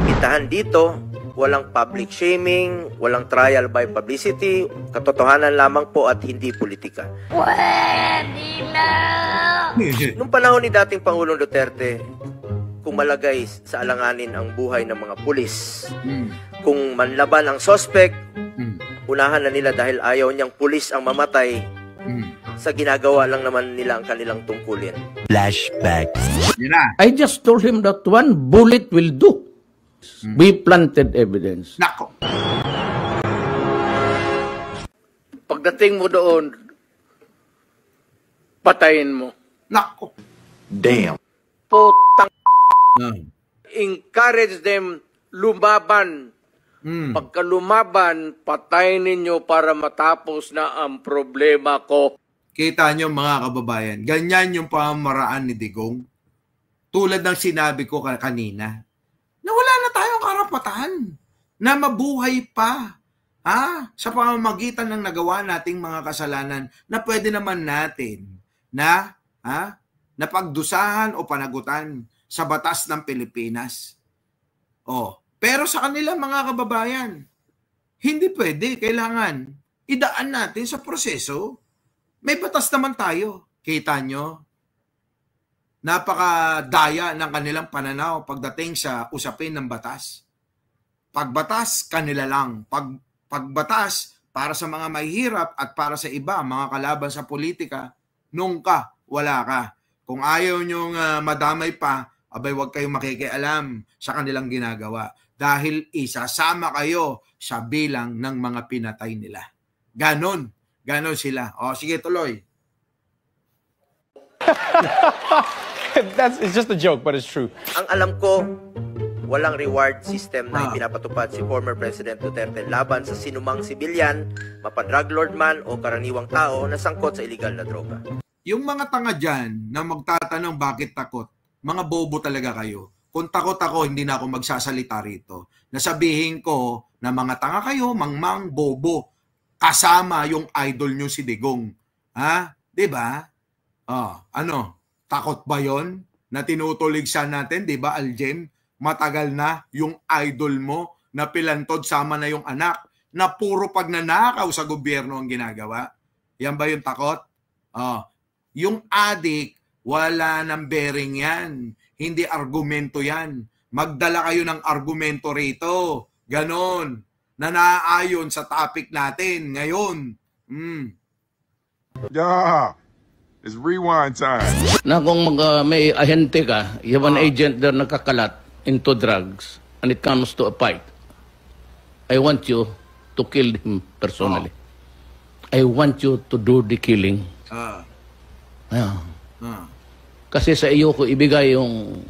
Itahan dito, walang public shaming, walang trial by publicity, katotohanan lamang po at hindi politika. Pwede na! Nung panahon ni dating Pangulong Duterte, kung malagay sa alanganin ang buhay ng mga pulis, kung manlaban ang suspect, unahan na nila dahil ayaw niyang pulis ang mamatay, sa ginagawa lang naman nila ang kanilang tungkulin. Flashback. I just told him that one bullet will do. We planted evidence. Nako. Pagdating mo doon, patayin mo. Nako. Damn. Putang. Encourage them lumaban. Pagka lumaban, patayin ninyo para matapos na ang problema ko. Kita nyo mga kababayan, ganyan yung pamamaraan ni Digong. Tulad ng sinabi ko kanina, na wala na tayong karapatan na mabuhay pa sa pamamagitan ng nagawa nating mga kasalanan na pwede naman natin na napagdusahan o panagutan sa batas ng Pilipinas. Pero sa kanila mga kababayan, hindi pwede. Kailangan idaan natin sa proseso. May batas naman tayo. Kita nyo? Napakadaya ng kanilang pananaw pagdating sa usapin ng batas. Pagbatas, kanila lang. Pagbatas, para sa mga mahihirap at para sa iba, mga kalaban sa politika, nung ka, wala ka. Kung ayaw nyong madamay pa, abay wag kayong makikialam sa kanilang ginagawa. Dahil isasama kayo sa bilang ng mga pinatay nila. Ganon sila. Sige, tuloy. It's just a joke, but it's true. Ang alam ko, walang reward system na ipinapatupad si former President Duterte laban sa sinumang sibilyan, mapa-drug lord man o karaniwang tao na sangkot sa illegal na droga. Yung mga tanga dyan na magtatanong bakit takot, mga bobo talaga kayo. Kung takot ako, hindi na ako magsasalita rito. Nasabihin ko na mga tanga kayo, mangmang, bobo, kasama yung idol nyo si Digong. Diba? Takot ba yon na tinutuligsan natin, diba, Aljem? Matagal na yung idol mo na pilantod sama na yung anak na puro pagnanakaw sa gobyerno ang ginagawa. Yan ba yung takot? Yung adik, wala nang bearing yan. Hindi argumento yan. Magdala kayo ng argumento rito. Ganon. Na naaayon sa topic natin ngayon. Yeah. It's rewind time. Na kung may ahente ka, you have an agent there nakakalat into drugs and it comes to a fight, I want you to kill him personally. I want you to do the killing. Kasi sa iyo ko ibigay yung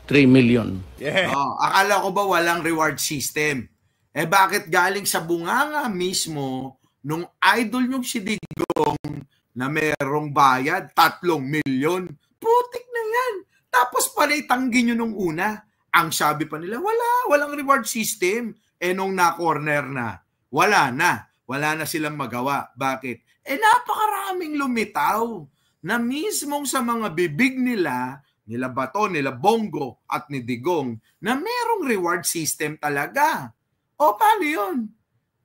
3 million. Yeah. Akala ko ba walang reward system? Bakit galing sa bunganga mismo nung idol nyong si Digong na merong bayad 3 milyon? Putik na yan. Tapos pala itanggi nyo nung una. Ang sabi pa nila, walang reward system. Nung na-corner na, wala na silang magawa. Bakit? Napakaraming lumitaw na mismong sa mga bibig nila Bato, nila Bongo at ni Digong na merong reward system talaga. Paano yun?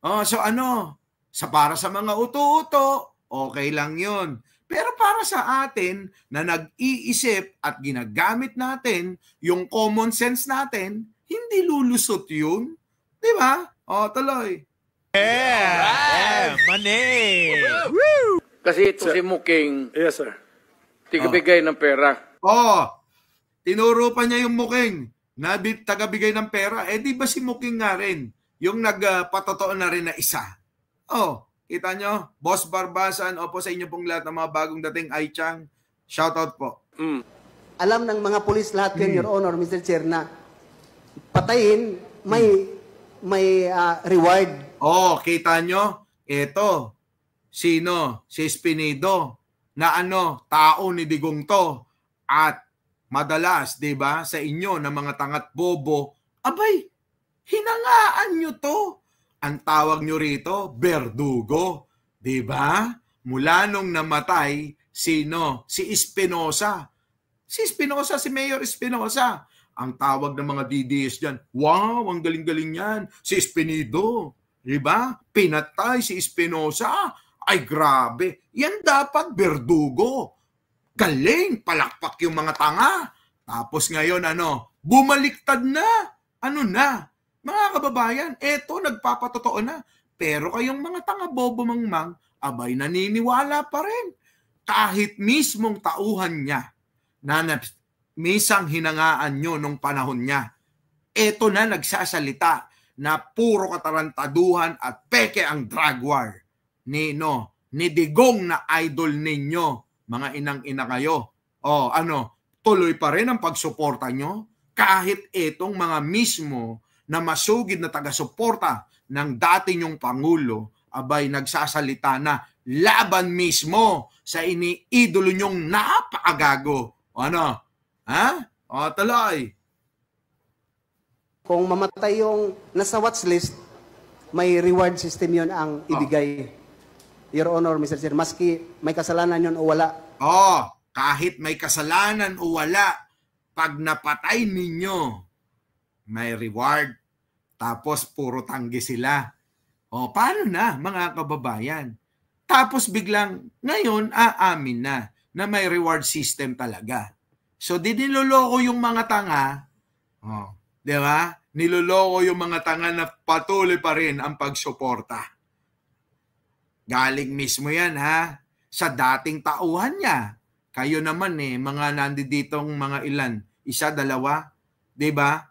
Para sa mga uto-uto, okay lang yun. Pero para sa atin na nag-iisip at ginagamit natin yung common sense natin, hindi lulusot yun. Di ba? Tuloy. Yeah! Money! Kasi ito si Muking, Yes, sir. tigabigay ng pera. Tinuro pa niya yung Muking na tagabigay ng pera. Di ba si Muking nga rin yung nagpatotoo na rin na isa? Kita nyo? Boss Barbasan, opo sa inyo pong lahat ng mga bagong dating Aichang. Shoutout po. Alam ng mga pulis lahat yan, Your Honor, Mr. Chair, na patayin, may reward. Kita nyo? Ito. Sino? Si Espinedo. Na tao ni Digong to. At madalas, di ba, sa inyo na mga tangat bobo, abay, hinangaan nyo to. Ang tawag nyo rito, berdugo. Di ba? Mula nung namatay, sino? Si Espinosa. Si Mayor Espinosa. ang tawag ng mga DDS dyan, wow, ang galing-galing yan. Si Espinido, di ba? Pinatay si Espinosa. Ay, grabe. Yan dapat berdugo. Galing, palakpak yung mga tanga. Tapos ngayon, bumaliktad na. Ano na? Mga kababayan, eto, nagpapatotoo na. Pero kayong mga tanga bobo mangmang, abay naniniwala pa rin. Kahit mismong tauhan niya, na misang hinangaan nyo nung panahon niya, eto na nagsasalita na puro katarantaduhan at peke ang drug war ni Digong na idol ninyo, mga inang-ina kayo. Tuloy pa rin ang pagsuporta nyo kahit etong mga mismo na masugid na taga-suporta ng dati nyong Pangulo, abay nagsasalita na laban mismo sa iniidolo nyong napakagago. Tuloy. Kung mamatay yung nasa watchlist, may reward system yun ang ibigay. Your Honor, Mr. Chair, maski may kasalanan yun o wala. Kahit may kasalanan o wala, pag napatay ninyo, may reward. Tapos puro tanggi sila. Paano na, mga kababayan? Tapos biglang, ngayon, aamin na may reward system talaga. So, niloloko yung mga tanga. Di ba? Niloloko yung mga tanga na patuloy pa rin ang pagsuporta. Galing mismo yan, sa dating tauhan niya. Kayo naman mga nanditong mga ilan. Isa, dalawa. Di ba?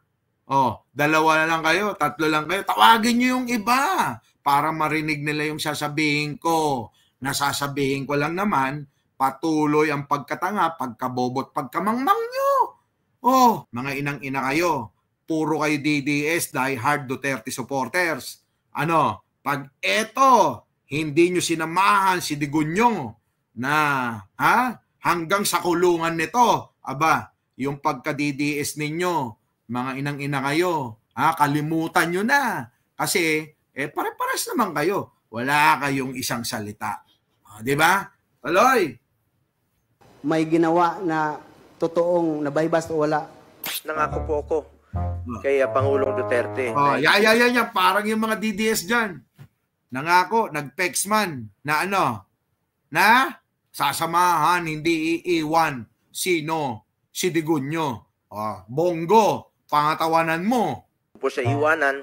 Dalawa na lang kayo, tatlo lang kayo. Tawagin nyo yung iba para marinig nila yung sasabihin ko. Nasasabihin ko lang naman, patuloy ang pagkatanga, pagkabobot, pagkamangmang nyo. Mga inang-ina kayo. Puro kayo DDS, diehard Duterte supporters. Pag eto, hindi nyo sinamahan si Digunyo na hanggang sa kulungan nito, yung pagka-DDS ninyo, mga inang-ina kayo, kalimutan nyo na. Kasi, pare-pares naman kayo. Wala kayong isang salita. Di ba? Tuloy. May ginawa na totoong nabaybas o wala. Nangako po ako kay Pangulong Duterte. Yan. Parang yung mga DDS dyan. Nangako, nag-text man na na sasamahan, hindi iiwan. Sino? Si Digunyo. Bongo, pangatawanan mo. Po siya iwanan.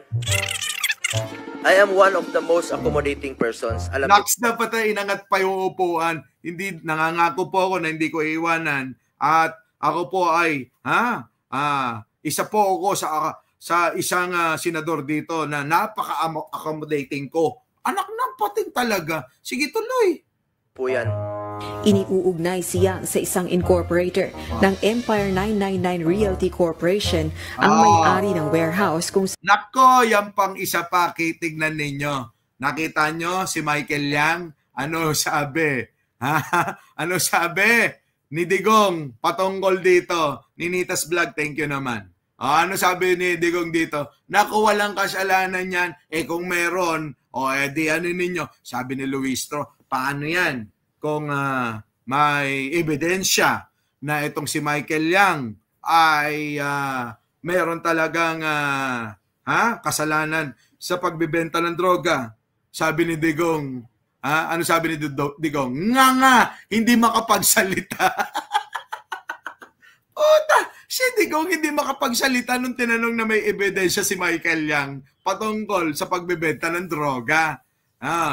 I am one of the most accommodating persons. Alam niyo, Next na patay, inangat pa yung upuan. Hindi, nangangako po ako na hindi ko iiwanan. At ako po ay, isa po ako sa isang senador dito na napaka-accommodating ko. Anak ng pating talaga. Sige, tuloy. po yan. Iniuugnay siya sa isang incorporator ng Empire 999 Realty Corporation ang may-ari ng warehouse kung Nako, yan pang isa pa, kitignan ninyo. Nakita nyo si Michael Yang? Ano sabi? Ano sabi? Ni Digong, patungkol dito. Ninitas Vlog, thank you naman. Ano sabi ni Digong dito? Naku, walang kasalanan yan. Kung meron, di ano ninyo? Sabi ni Luistro, paano yan? Kung may ebidensya na itong si Michael Yang ay meron talagang kasalanan sa pagbibenta ng droga. Sabi ni Digong, ano sabi ni Digong? Nga, hindi makapagsalita. Si Digong hindi makapagsalita nung tinanong na may ebidensya si Michael Yang patungkol sa pagbibenta ng droga.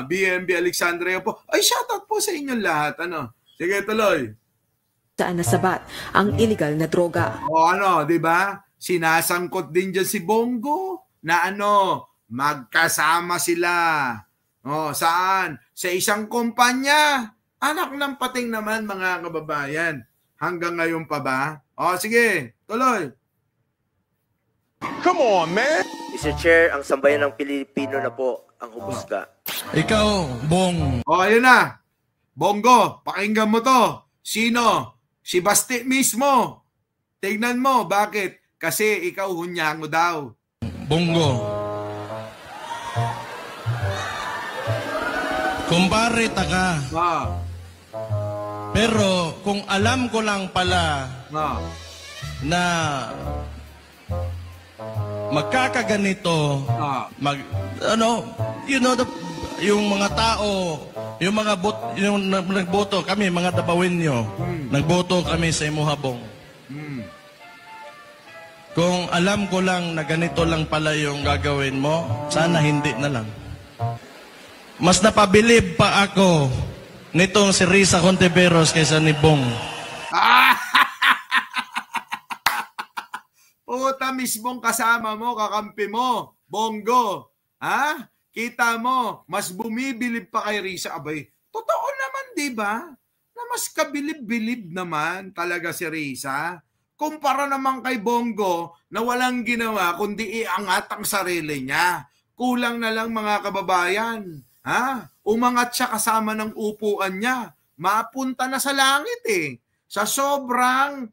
BMB Alexandria po. Ay, shoutout po sa inyong lahat. Sige, tuloy. saan nasabat ang illegal na droga. Di ba? Sinasangkot din dyan si Bongo na magkasama sila. Saan? Sa isang kumpanya. Anak ng pating naman, mga kababayan. Hanggang ngayon pa ba? Sige, tuloy. Come on, man! Mr. Chair, ang sambayan ng Pilipino na po ang humusga. Ikaw, Bong. Ayun na. Bongo, pakinggan mo to. Sino? Si Basti mismo. Tignan mo, bakit? Kasi ikaw hunyango daw. Bongo. Kumpare taka. Pero kung alam ko lang pala na magkakaganito, yung mga tao, yung mga yung nagboto kami, mga Dabawenyo, nagboto kami sa Imuhabong. Kung alam ko lang na ganito lang pala yung gagawin mo, sana hindi na lang. Mas napabilib pa ako nitong si Risa Contiveros kaysa ni Bong. Puta, mismong kasama mo, kakampi mo, Bongo. Ha? Kita mo, mas bumibilib pa kay Risa. Abay, totoo naman, di ba? Na mas kabilib-bilib naman talaga si Risa. Kumpara naman kay Bongo na walang ginawa kundi iangat ang sarili niya. Kulang na lang mga kababayan. Ha? Umangat siya kasama ng upuan niya. Mapunta na sa langit eh. Sa sobrang,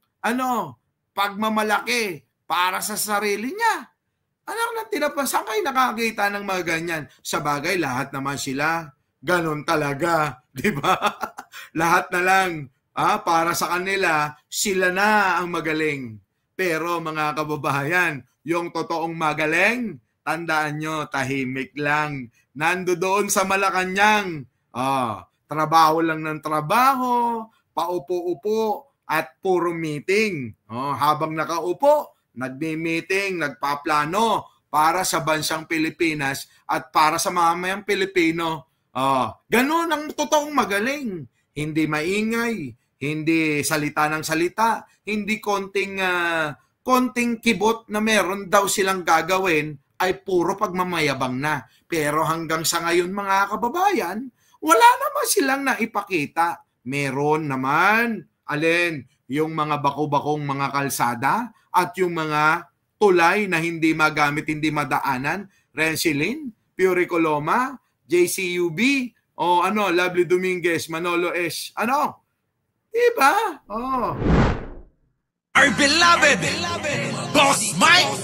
pagmamalaki para sa sarili niya. Anak na tinapasan kayo nakakita ng mga ganyan. Sa bagay, lahat naman sila. Ganon talaga. Di ba? Lahat na lang. Para sa kanila, sila na ang magaling. Pero mga kababayan, yung totoong magaling, tandaan nyo, tahimik lang. Nando doon sa Malacanang. Trabaho lang ng trabaho, paupo-upo, at puro meeting. Habang nakaupo, nagme-meeting, nagpaplano para sa bansang Pilipinas at para sa mamayang Pilipino. Ganon ang totoong magaling. Hindi maingay, hindi salita ng salita, hindi konting kibot na meron daw silang gagawin ay puro pagmamayabang na. Pero hanggang sa ngayon mga kababayan, wala naman silang naipakita. Meron naman, yung mga bako-bakong mga kalsada at yung mga tulay na hindi magamit, hindi madaanan, Rensilin, Pure Coloma, JCUB, Lovely Dominguez, Manolo S. Diba? Our beloved Boss Mike!